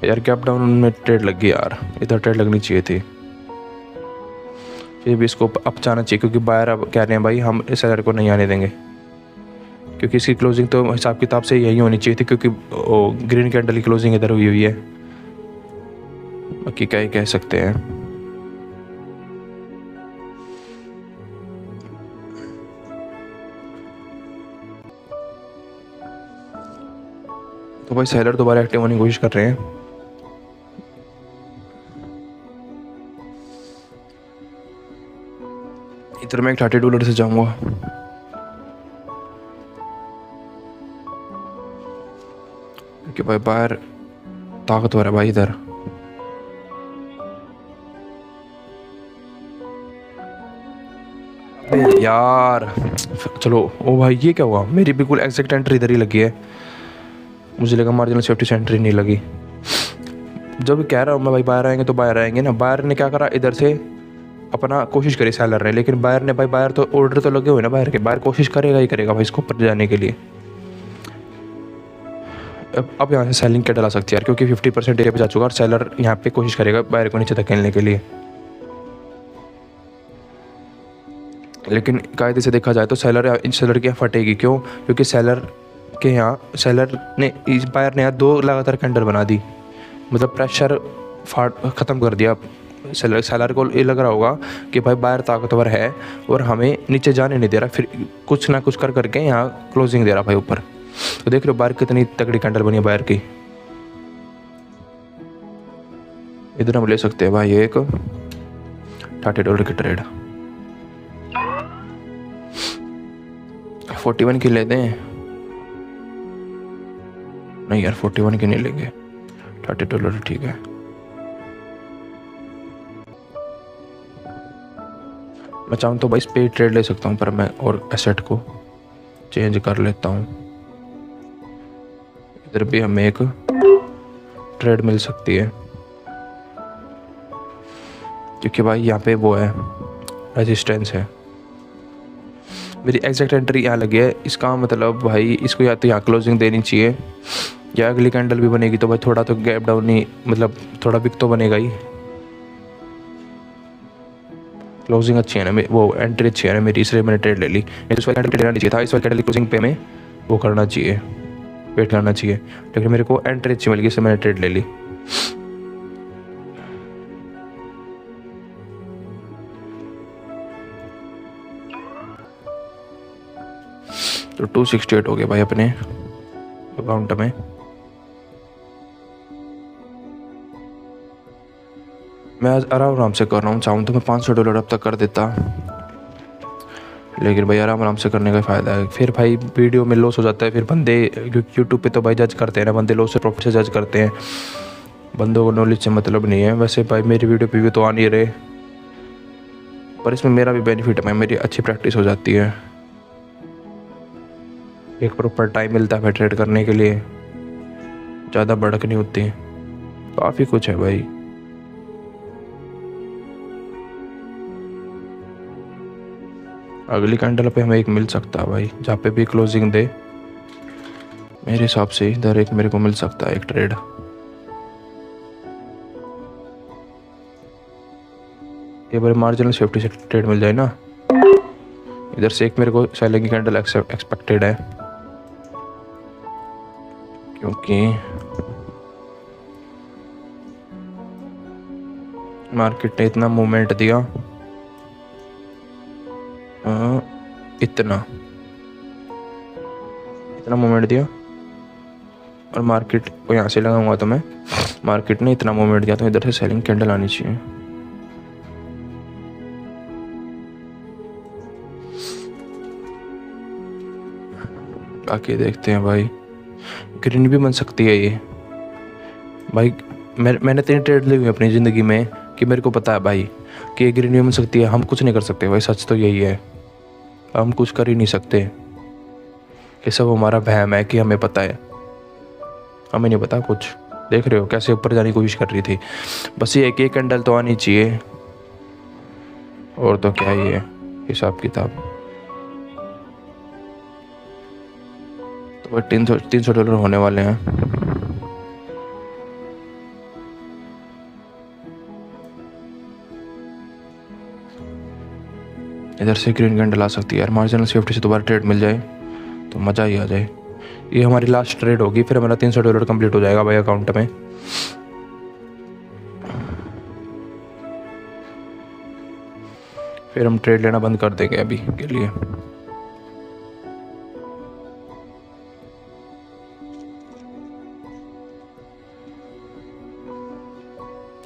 यार गैप डाउन में ट्रेड लग गई यार, इधर ट्रेड लगनी चाहिए थी। फिर भी इसको अप जाना चाहिए, क्योंकि बायर अब कह रहे हैं भाई हम इस सेलर को नहीं आने देंगे, क्योंकि इसकी क्लोजिंग तो हिसाब किताब से यही होनी चाहिए थी, क्योंकि ग्रीन कैंडल की क्लोजिंग इधर हुई है। बाकी क्या ही कह सकते हैं। तो भाई सेलर दोबारा एक्टिव होने की कोशिश कर रहे हैं, इधर मैं एक $32 से जाऊँगा। क्योंकि भाई बाहर ताकतवर है भाई इधर। अबे यार चलो। ओ भाई ये क्या हुआ, मेरी बिल्कुल एग्जैक्ट एंट्री इधर ही लगी है। मुझे लगा मार्जिनल सेफ्टी से एंट्री नहीं लगी। जब कह रहा हूँ मैं भाई बाहर आएंगे तो बाहर आएंगे ना, बाहर ने क्या करा इधर से अपना कोशिश करी सेलर ने, लेकिन बाहर ने भाई बाहर तो ऑर्डर तो लगे हुए ना, बाहर के बाहर कोशिश करेगा ही करेगा भाई इसको ऊपर जाने के लिए। अब यहाँ से सेलिंग क्या डला सकती है यार, क्योंकि 50% एरिया पे जा चुका और सेलर यहाँ पे कोशिश करेगा बाहर को नीचे धकेलने के लिए। लेकिन कायदे से देखा जाए तो सेलर की यहाँ फटेगी क्यों, क्योंकि सेलर ने इस बायर ने यहाँ 2 लगातार कैंडल बना दी, मतलब प्रेशर ख़त्म कर दिया। सेलर को ये लग रहा होगा कि भाई बायर ताकतवर है और हमें नीचे जाने नहीं दे रहा, फिर कुछ ना कुछ कर करके यहाँ क्लोजिंग दे रहा भाई ऊपर। तो देख रहे हो बायर कितनी तगड़ी कैंडल बनी है बायर की। इधर हम ले सकते हैं भाई एक $30 की ट्रेड। 41 की ले दें? नहीं यार 41 की नहीं लेंगे, $30 ठीक है। मैं चाहूँ तो भाई इस पे ट्रेड ले सकता हूँ, पर मैं और एसेट को चेंज कर लेता हूँ। इधर भी हमें एक ट्रेड मिल सकती है, क्योंकि भाई यहाँ पे वो है रेजिस्टेंस है। मेरी एग्जैक्ट एंट्री यहाँ लगी है, इसका मतलब भाई इसको या तो यहाँ क्लोजिंग देनी चाहिए, या अगली कैंडल भी बनेगी तो भाई थोड़ा तो गैप डाउन ही, मतलब थोड़ा बिक तो बनेगा ही। क्लोजिंग अच्छी है ना, वो एंट्री अच्छी है ना मेरी, इसलिए मैंने ट्रेड ले ली। नहीं तो इस वाली कैंडल लेना नहीं चाहिए था, इस वाली कैंडल क्लोजिंग पे में वो करना चाहिए, वेट करना चाहिए, लेकिन मेरे को एंट्री अच्छी मिल गई इसलिए मैंने ट्रेड ले ली। तो 268 हो गया भाई अपने अकाउंट में। मैं आज आराम से कर रहा हूँ, चाहूँ तो मैं $500 अब तक कर देता, लेकिन भाई आराम से करने का फ़ायदा है। फिर भाई वीडियो में लॉस हो जाता है, फिर बंदे यूट्यूब पे तो भाई जज करते हैं ना, बंदे लॉस से प्रॉफिट से जज करते हैं, बंदों को नॉलेज से मतलब नहीं है। वैसे भाई मेरी वीडियो पे भी तो आ नहीं रहे, पर इसमें मेरा भी बेनिफिट है, मेरी अच्छी प्रैक्टिस हो जाती है, एक प्रॉपर टाइम मिलता है ट्रेड करने के लिए, ज़्यादा भड़क नहीं होती, काफ़ी कुछ है भाई। अगली कैंडल पे हमें एक मिल सकता है भाई, जहाँ पे भी क्लोजिंग दे मेरे हिसाब से इधर एक मेरे को मिल सकता है एक ट्रेड। ये बार मार्जिनल सेफ्टी से ट्रेड मिल जाए ना, इधर से एक मेरे को सेलिंग की कैंडल एक्सपेक्टेड है, क्योंकि मार्केट ने इतना मूवमेंट दिया, इतना मूवमेंट दिया, और मार्केट को यहाँ से लगाऊंगा तो मैं, मार्केट ने इतना मूवमेंट दिया तो इधर से सेलिंग कैंडल आनी चाहिए। आके देखते हैं भाई, ग्रीन भी बन सकती है ये भाई। मैंने 3 ट्रेड ली हुई अपनी ज़िंदगी में कि मेरे को पता है भाई कि ये ग्रीन भी बन सकती है। हम कुछ नहीं कर सकते भाई, सच तो यही है, हम कुछ कर ही नहीं सकते। ये सब हमारा वहम है कि हमें पता है, हमें नहीं पता कुछ। देख रहे हो कैसे ऊपर जाने की कोशिश कर रही थी, बस ये एक कैंडल तो आनी चाहिए, और तो क्या ही है हिसाब किताब। तो भाई $300 होने वाले हैं। इधर से ग्रीन कैंडल आ सकती है यार, मार्जिनल सेफ्टी से दोबारा ट्रेड मिल जाए तो मज़ा ही आ जाए। ये हमारी लास्ट ट्रेड होगी, फिर हमारा $300 कंप्लीट हो जाएगा भाई अकाउंट में। फिर हम ट्रेड लेना बंद कर देंगे अभी के लिए।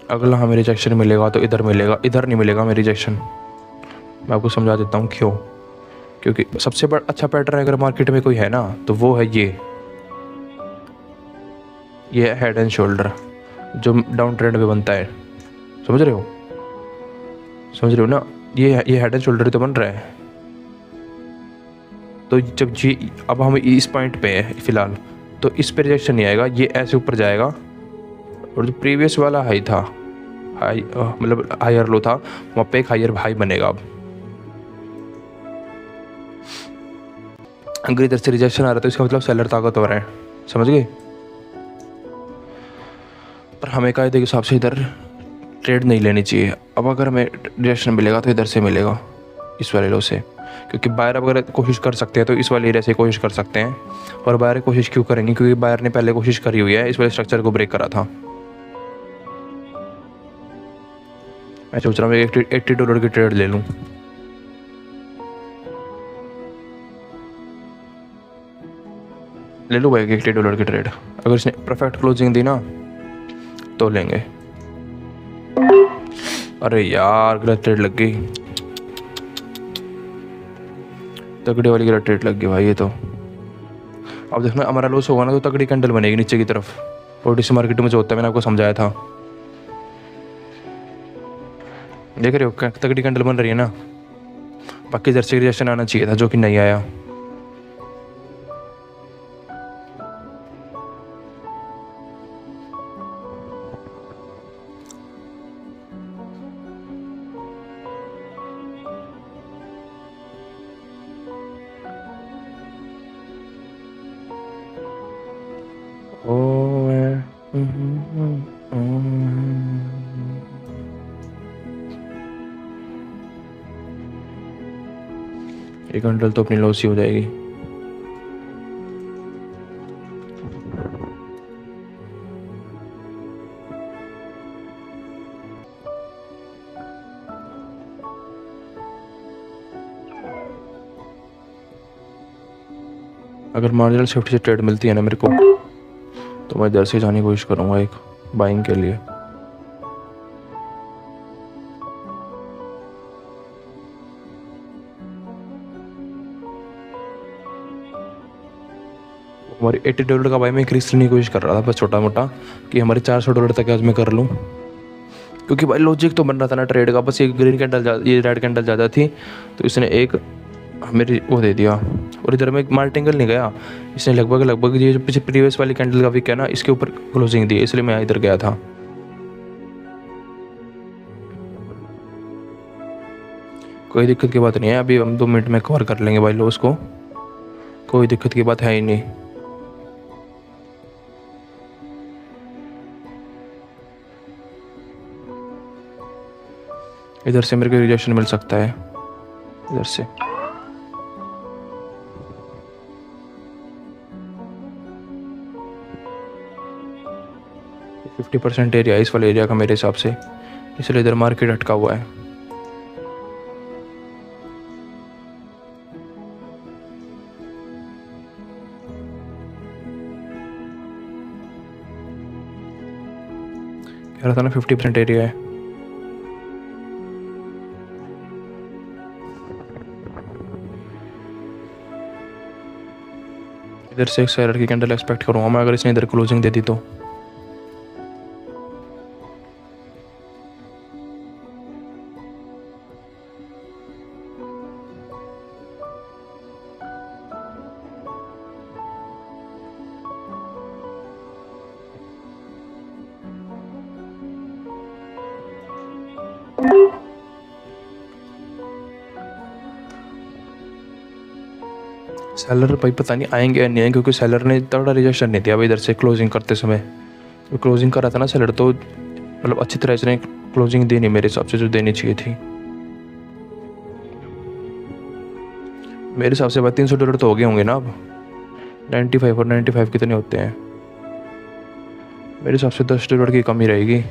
अगला हमें रिजेक्शन मिलेगा तो इधर मिलेगा, इधर नहीं मिलेगा हमें रिजेक्शन, मैं आपको समझा देता हूँ क्यों। क्योंकि सबसे बड़ा अच्छा पैटर्न अगर मार्केट में कोई है ना तो वो है ये हेड एंड शोल्डर जो डाउन ट्रेंड पे बनता है। समझ रहे हो? समझ रहे हो ना? ये हेड एंड शोल्डर तो बन रहा है। तो जब ये अब हम इस पॉइंट पे है फिलहाल, तो इस पे रिजेक्शन नहीं आएगा, ये ऐसे ऊपर जाएगा। और जो प्रीवियस वाला हाई था, हाई मतलब हायर लो था, वहाँ पे एक हायर हाई बनेगा। अब अगर इधर से रिजेक्शन आ रहा है तो इसका मतलब सेलर ताकतवर है। समझ गए? पर हमें कायदे के हिसाब से इधर ट्रेड नहीं लेनी चाहिए। अब अगर हमें रिजेक्शन मिलेगा तो इधर से मिलेगा, इस वाले लो से। क्योंकि बायर अगर कोशिश कर सकते हैं तो इस वाले एरिया से कोशिश कर सकते हैं। और बायर कोशिश क्यों करेंगे? क्योंकि बायर ने पहले कोशिश करी हुई है, इस वाले स्ट्रक्चर को ब्रेक करा था। मैं सोच रहा हूँ $80 की ट्रेड ले लूँ। ले लो भाई $80 की ट्रेड। अगर इसने परफेक्ट क्लोजिंग दी ना तो लेंगे। अरे यार गलत ट्रेड लग गई, तगड़े वाली गलत ट्रेड लग गई भाई ये तो। अब देखना हमारा लॉस होगा ना तो तगड़ी कैंडल बनेगी नीचे की तरफ। ओटीसी मार्केट में जो होता है मैंने आपको समझाया था। देख रहे हो तगड़ी कैंडल बन रही है ना। बाकी इधर से रिजेक्शन आना चाहिए था जो कि नहीं आया। एक कैंडल तो अपनी लॉस ही हो जाएगी। अगर मार्जिनल शिफ्ट से ट्रेड मिलती है ना मेरे को तो मैं इधर से जाने की कोशिश करूँगा एक बाइंग के लिए। हमारी $80 का बाई मैं इंक्रीज करने की कोशिश कर रहा था बस छोटा मोटा, कि हमारे $400 तक आज मैं कर लूँ। क्योंकि भाई लॉजिक तो बन रहा था ना ट्रेड का, बस ये ग्रीन कैंडल ये रेड कैंडल ज़्यादा थी तो इसने एक मेरी वो दे दिया। और इधर में मार्टिंगल नहीं गया, इसने लगभग ये जो पीछे प्रीवियस वाली कैंडल का वीक है ना इसके ऊपर क्लोजिंग दी, इसलिए मैं इधर गया था। कोई दिक्कत की बात नहीं है, अभी हम 2 मिनट में कवर कर लेंगे भाई लॉस को, कोई दिक्कत की बात है ही नहीं। इधर से मेरे को रिजेक्शन मिल सकता है, इधर से। ये 50% एरिया इस वाले एरिया का मेरे हिसाब से, इसलिए इधर मार्केट अटका हुआ है। कह रहा था ना 50% एरिया है। इधर से एक सेलर की कैंडल एक्सपेक्ट करूँगा मैं अगर इसने इधर क्लोजिंग दे दी तो। सेलर भाई पता नहीं आएंगे या नहीं आएंगे, क्योंकि सेलर ने तगड़ा रिजेक्शन नहीं दिया भाई इधर से क्लोजिंग करते समय। तो क्लोजिंग कर रहा था ना सेलर तो मतलब अच्छी तरह से क्लोजिंग देनी मेरे हिसाब से जो देनी चाहिए थी। मेरे हिसाब से भाई $300 तो हो गए होंगे ना अब। 95 और 95 कितने होते हैं? मेरे हिसाब से $10 की कमी रहेगी।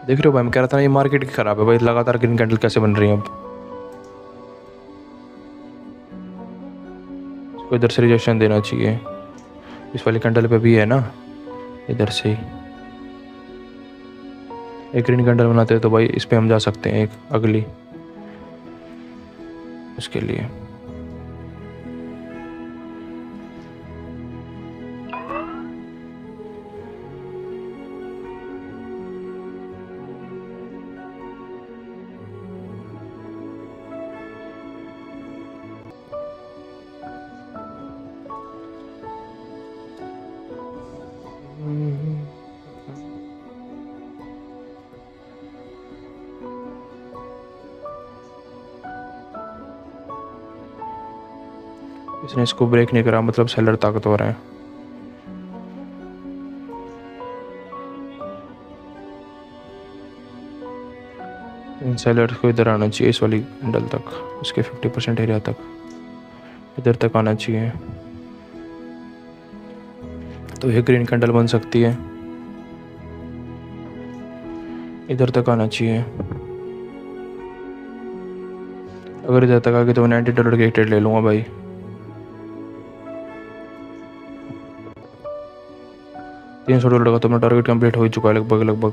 देख रहे हो भाई, मैं कह रहा था ना ये मार्केट की खराब है भाई, लगातार ग्रीन कैंडल कैसे बन रही है अब। आपको इधर से रिजेक्शन देना चाहिए। इस वाली कैंडल पे भी है ना, इधर से ही एक ग्रीन कैंडल बनाते हैं तो भाई इस पे हम जा सकते हैं एक अगली उसके लिए। इसने इसको ब्रेक नहीं करा, मतलब सेलर ताकतवर है। इन सेलर को इधर आना चाहिए, इस वाली कैंडल तक, उसके 50% एरिया तक, इधर तक आना चाहिए तो ये ग्रीन कैंडल बन सकती है। इधर तक आना चाहिए। अगर इधर तक आ गई तो मैं $90 के ट्रेड ले लूँगा भाई। $300 का तो अपना टारगेट कंप्लीट हो चुका है लगभग।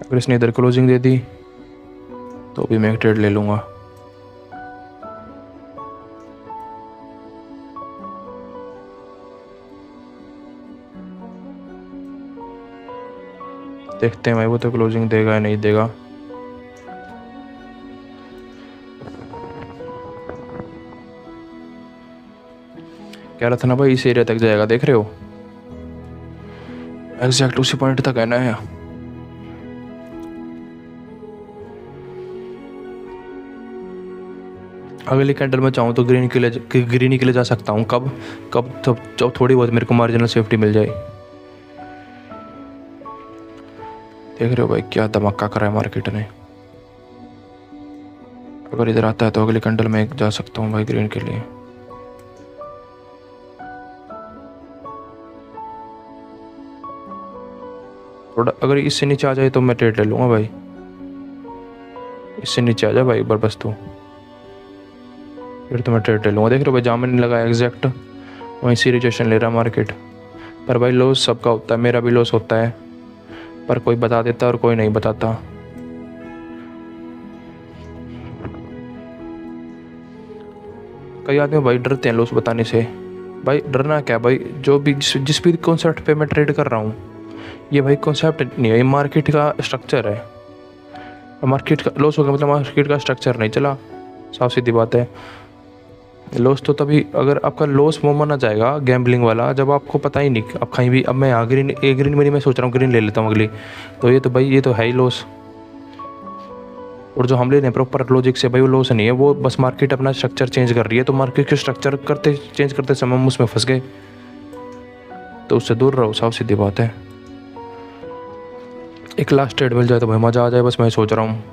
अगर इसने इधर क्लोजिंग दे दी तो भी मैं एक ट्रेड ले लूँगा। देखते हैं भाई वो तो क्लोजिंग देगा या नहीं देगा। कह रहा था ना भाई इस एरिया तक जाएगा, देख रहे हो एग्जैक्ट उसी पॉइंट तक है ना। है अगली कैंडल में चाहूँ तो ग्रीन के लिए जा सकता हूँ। कब जब थोड़ी बहुत मेरे को मार्जिनल सेफ्टी मिल जाए। देख रहे हो भाई क्या धमाका करा है मार्केट ने। अगर इधर आता है तो अगली कैंडल में जा सकता हूँ भाई ग्रीन के लिए। थोड़ा अगर इससे नीचे आ जाए तो मैं ट्रेड ले लूँगा भाई। इससे नीचे आ जाए भाई एक बार बस तू, फिर तो मैं ट्रेड ले लूँगा। देख रहे हो भाई जहाँ मैंने लगाया एग्जैक्ट वहीं से रिजेक्शन ले रहा मार्केट। पर भाई लॉस सबका होता है, मेरा भी लॉस होता है, पर कोई बता देता है और कोई नहीं बताता। कई आदमी भाई डरते हैं लॉस बताने से। भाई डरना क्या भाई, जो भी जिस भी कॉन्सेप्ट पे मैं ट्रेड कर रहा हूँ ये भाई कॉन्सेप्ट नहीं है, ये मार्केट का स्ट्रक्चर है। मार्केट का लॉस हो गया मतलब मार्केट का स्ट्रक्चर नहीं चला, साफ सीधी बात है। लॉस तो तभी अगर आपका लॉस वो माना जाएगा गैम्बलिंग वाला जब आपको पता ही नहीं अब कहीं भी। अब मैं यहाँ ग्रीन में नहीं, मैं सोच रहा हूँ ग्रीन ले लेता हूँ अगली, तो ये तो भाई ये तो है ही लॉस। और जो हम ले रहे हैं प्रॉपर लॉजिक से भाई वो लॉस नहीं है, वो बस मार्केट अपना स्ट्रक्चर चेंज कर रही है। तो मार्केट के स्ट्रक्चर चेंज करते समय हम उसमें फंस गए, तो उससे दूर रहो, साफ सीधी बात है। एक लास्ट ट्रेड मिल जाए तो भाई मज़ा आ जाए, बस मैं सोच रहा हूँ।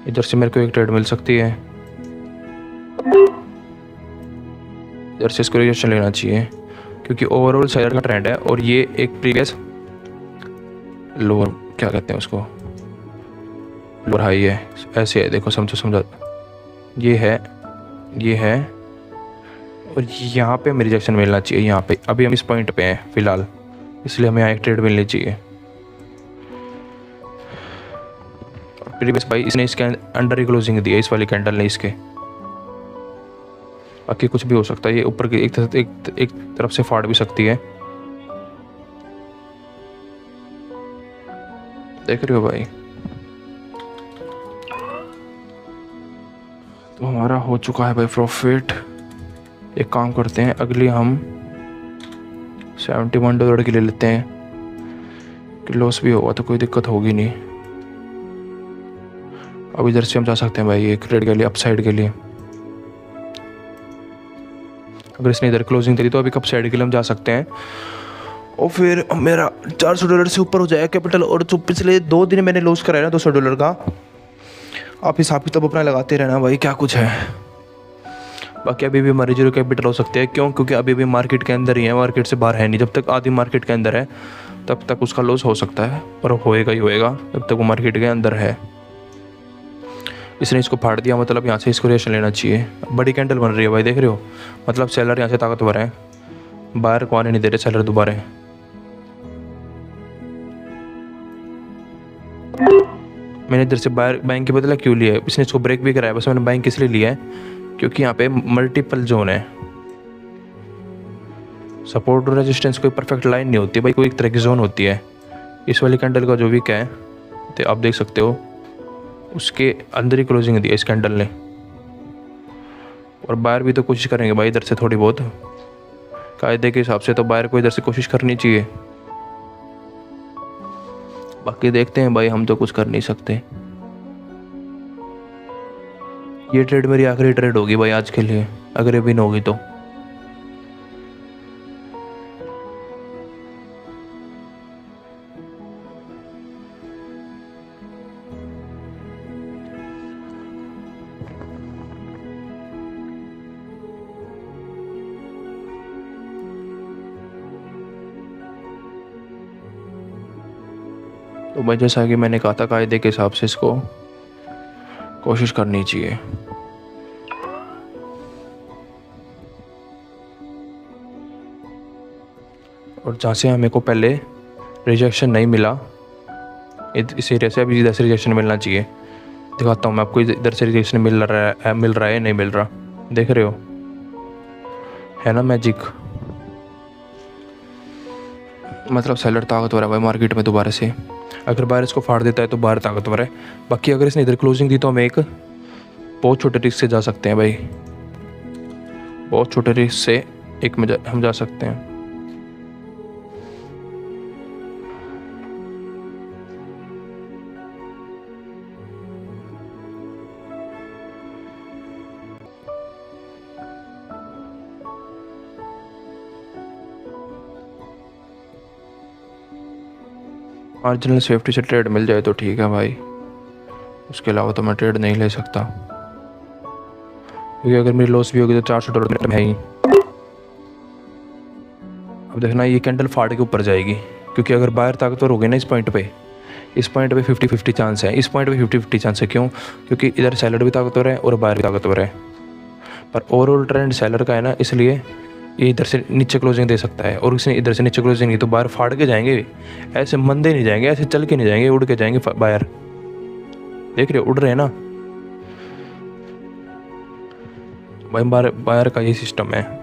इधर से मेरे को एक ट्रेड मिल सकती है, इधर से इसको रिजेक्शन लेना चाहिए क्योंकि ओवरऑल सेलर का ट्रेंड है। और ये एक प्रीवियस लोअर क्या कहते हैं उसको, लोअर हाई है, ऐसे है देखो, समझो ये है और यहाँ पे हमें रिजेक्शन मिलना चाहिए। यहाँ पे अभी हम इस पॉइंट पे हैं फिलहाल, इसलिए हमें यहाँ एक ट्रेड मिलनी चाहिए। प्रीवियस भाई इसने इसके अंडर ही क्लोजिंग दी है, इस वाली कैंडल ने इसके। बाकी कुछ भी हो सकता है, ये ऊपर की एक तरफ से फाड़ भी सकती है। देख रहे हो भाई, तो हमारा हो चुका है भाई प्रॉफिट। एक काम करते हैं अगली हम $71 की ले लेते हैं कि लॉस भी होगा तो कोई दिक्कत होगी नहीं। अब इधर से हम जा सकते हैं भाई एक ट्रेड के लिए, अपसाइड के लिए। अगर इसने इधर क्लोजिंग दे दी तो अभी अपसाइड के लिए हम जा सकते हैं और फिर मेरा $400 से ऊपर हो जाएगा कैपिटल। और जो पिछले 2 दिन मैंने लॉस कराया ना $200 का, आप हिसाब किताब अपना लगाते रहना भाई क्या कुछ है। बाकी अभी भी हमारी जीरो कैपिटल हो सकते हैं, क्योंकि अभी भी मार्केट के अंदर ही है, मार्केट से बाहर है नहीं। जब तक आदमी मार्केट के अंदर है तब तक उसका लॉस हो सकता है और होएगा ही होएगा जब तक वो मार्केट के अंदर है। इसने इसको फाड़ दिया, मतलब यहाँ से इसको रिएक्शन लेना चाहिए। बड़ी कैंडल बन रही है भाई, देख रहे हो, मतलब सेलर यहाँ से ताकतवर है, बाहर को आने नहीं दे रहे सेलर दोबारा। मैंने इधर से बाहर बैंक की बदला क्यों लिया है, इसने इसको ब्रेक भी कराया, बस मैंने बैंक इसलिए लिया है क्योंकि यहाँ पे मल्टीपल जोन है। सपोर्ट और रेजिस्टेंस कोई परफेक्ट लाइन नहीं होती भाई, कोई एक तरह की जोन होती है। इस वाली कैंडल का जो भी क्या है तो आप देख सकते हो, उसके अंदर ही क्लोजिंग दी है इस कैंडल ने। और बाहर भी तो कोशिश करेंगे भाई इधर से थोड़ी बहुत, कायदे के हिसाब से तो बाहर को इधर से कोशिश करनी चाहिए। बाकी देखते हैं भाई, हम तो कुछ कर नहीं सकते। ये ट्रेड मेरी आखिरी ट्रेड होगी भाई आज के लिए, अगर ये विन होगी तो। तो भाई जैसा कि मैंने कहा था, कायदे के हिसाब से इसको कोशिश करनी चाहिए। और जहाँ से हमें को पहले रिजेक्शन नहीं मिला, इस एरिया से अभी इधर से रिजेक्शन मिलना चाहिए। दिखाता हूँ मैं आपको, इधर से रिजेक्शन मिल रहा है नहीं मिल रहा, देख रहे हो, है ना मैजिक। मतलब सेलर ताकतवर है भाई मार्केट में दोबारा से। अगर बाहर इसको फाड़ देता है तो बाहर ताकतवर है। बाकी अगर इसने इधर क्लोजिंग दी तो हम एक बहुत छोटे रिस्क से जा सकते हैं भाई, बहुत छोटे रिस्क से हम जा सकते हैं। मार्जिनल सेफ्टी से ट्रेड मिल जाए तो ठीक है भाई, उसके अलावा तो मैं ट्रेड नहीं ले सकता, क्योंकि अगर मेरी लॉस भी होगी तो $400 में है ही। अब देखना ये कैंडल फाड़ के ऊपर जाएगी, क्योंकि अगर बाहर ताकतवर हो गई ना इस पॉइंट पे 50-50 चांस है। इस पॉइंट पे 50-50 चांस है, क्यों? क्योंकि इधर सेलर भी ताकतवर है और बाहर भी ताकतवर है, पर ओवरऑल ट्रेंड सेलर का है ना, इसलिए ये इधर से नीचे क्लोजिंग दे सकता है। और इसने इधर से नीचे क्लोजिंग नहीं तो बाहर फाड़ के जाएंगे, ऐसे मंदे नहीं जाएंगे, ऐसे चल के नहीं जाएंगे, उड़ के जाएंगे बाहर। देख रहे हो, उड़ रहे हैं ना भाई, बाहर का ये सिस्टम है।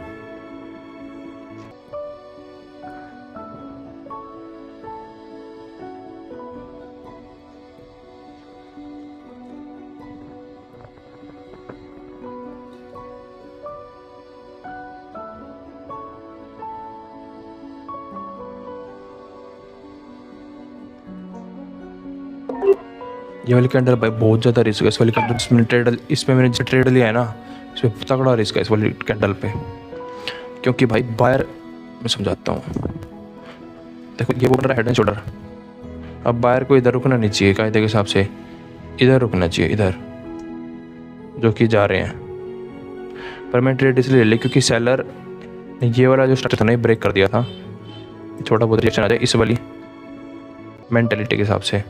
ये वाली कैंडल भाई बहुत ज़्यादा रिस्क है, इस वाली कैंडल इसमें मैंने जो ट्रेड लिया है ना, इसमें तगड़ा रिस्क है इस वाली कैंडल पे। क्योंकि भाई बाहर मैं समझाता हूँ, देखो ये बोल रहा है हेड एंड शोल्डर, अब बाहर को इधर रुकना नहीं चाहिए, कायदे के हिसाब से इधर रुकना चाहिए, इधर जो कि जा रहे हैं। पर मैं ट्रेड इसलिए ले ली क्योंकि सेलर ने ये वाला जो स्ट्रक्चर था ना, ब्रेक कर दिया था, छोटा बहुत रिएक्शन आ जाए इस वाली मेंटेलिटी के हिसाब से।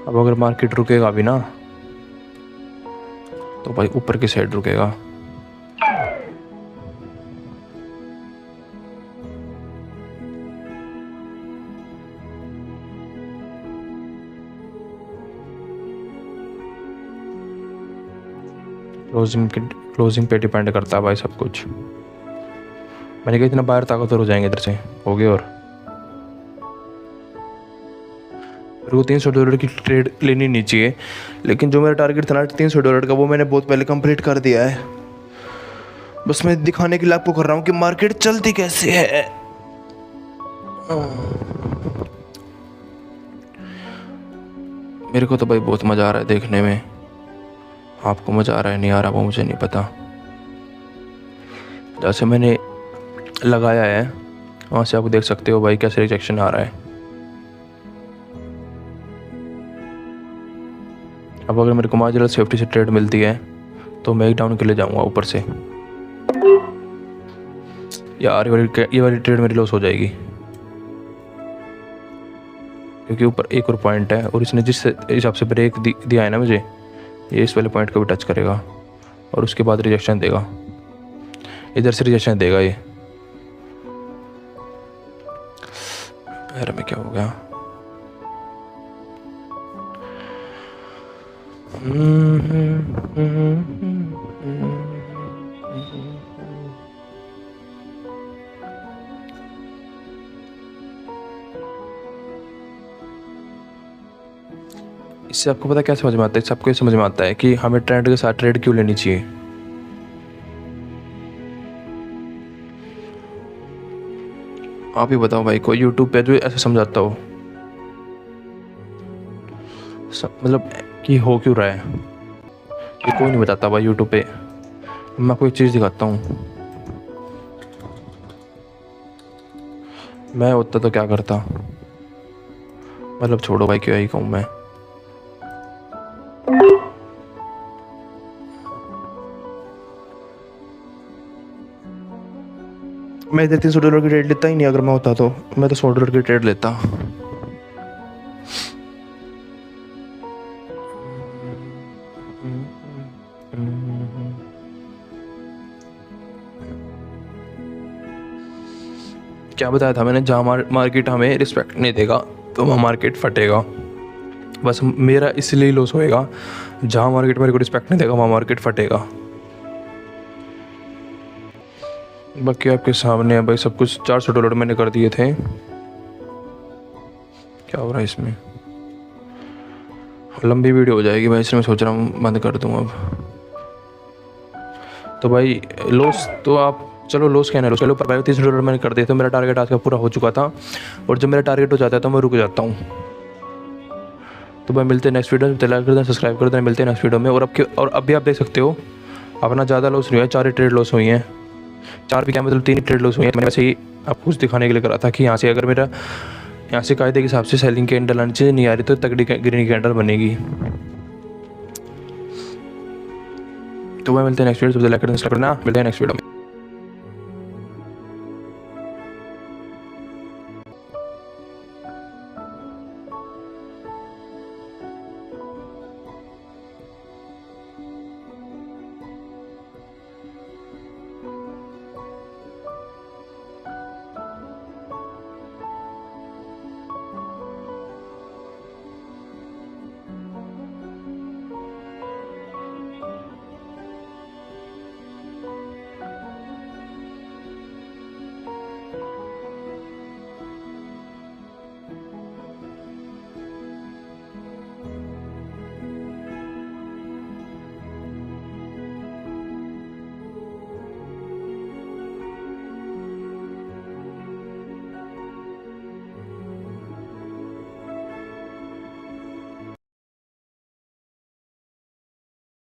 अब अगर मार्केट रुकेगा भी ना तो भाई ऊपर की साइड रुकेगा। क्लोजिंग पे डिपेंड करता है भाई सब कुछ। मैंने कहा इतना बाहर ताकतवर हो जाएंगे, इधर से हो गए। और मेरे को $300 की ट्रेड लेनी नहीं चाहिए, लेकिन जो मेरा टारगेट था ना $300 का, वो मैंने बहुत पहले कंप्लीट कर दिया है। बस मैं दिखाने के लिए आपको कर रहा हूँ कि मार्केट चलती कैसे है। मेरे को तो भाई बहुत मज़ा आ रहा है देखने में, आपको मज़ा आ रहा है नहीं आ रहा वो मुझे नहीं पता। जैसे मैंने लगाया है वहाँ से आप देख सकते हो भाई कैसे रिजेक्शन आ रहा है। अब अगर मेरे को मार्जिनल सेफ्टी से ट्रेड मिलती है तो मैं एक डाउन के लिए जाऊँगा ऊपर से। यार ये वाली ट्रेड मेरी लॉस हो जाएगी, क्योंकि ऊपर एक और पॉइंट है और इसने जिस हिसाब से ब्रेक दिया है ना मुझे, ये इस वाले पॉइंट को भी टच करेगा और उसके बाद रिजेक्शन देगा, इधर से रिजेक्शन देगा। ये पैर में क्या हो गया? इससे आपको पता क्या समझ में आता है? सबको ये समझ में आता है कि हमें ट्रेंड के साथ ट्रेड क्यों लेनी चाहिए। आप ही बताओ भाई, कोई यूट्यूब पे जो ऐसे समझाता हो, मतलब कि हो क्यों रहा है, ये कोई नहीं बताता भाई यूट्यूब पे। मैं आपको एक चीज़ दिखाता हूँ, मैं होता तो क्या करता, मतलब छोड़ो भाई, क्यों ही कहूँ मैं। मैं इधर $300 की ट्रेड लेता ही नहीं, अगर मैं होता तो मैं तो $100 की ट्रेड लेता। क्या बताया था मैंने, जहाँ मार्केट हमें रिस्पेक्ट नहीं देगा तो वहाँ मार्केट फटेगा। बस मेरा इसलिए लॉस होएगा, जहाँ मार्केट मेरे को रिस्पेक्ट नहीं देगा वहाँ मार्केट फटेगा। बाकी आपके सामने है भाई सब कुछ। $400 मैंने कर दिए थे। क्या हो रहा है इसमें? लंबी वीडियो हो जाएगी भाई, इसलिए मैं सोच रहा हूँ बंद कर दूँ अब। तो भाई लॉस तो आप चलो लॉस कहना है, चलो पर भाई $300 मैंने कर दिए थे। मेरा टारगेट आज का पूरा हो चुका था, और जब मेरा टारगेट हो जाता है तो मैं रुक जाता हूँ। तो भाई मिलते हैं नेक्स्ट वीडियो में। लाइक कर दें, सब्सक्राइब कर दें। मिलते हैं नेक्स्ट वीडियो में। और अभी आप देख सकते हो अपना ज़्यादा लॉस नहीं हुआ है, 4 ही ट्रेड लॉस हुई हैं। 4 भी क्या, मतलब 3 ही ट्रेड लॉस हुई हैं। मैंने वैसे ही आपको कुछ दिखाने के लिए करा था कि यहाँ से अगर मेरा यहाँ से कायदे के हिसाब से सेलिंग कैंडल आनी चाहिए, नहीं आ रही तो तगड़ी ग्रीन कैंडल बनेगी। तो भाई मिलते हैं नेक्स्ट वीडियो। लाइक कर दें, सब्सक्राइब करना। मिलते हैं नेक्स्ट वीडियो में।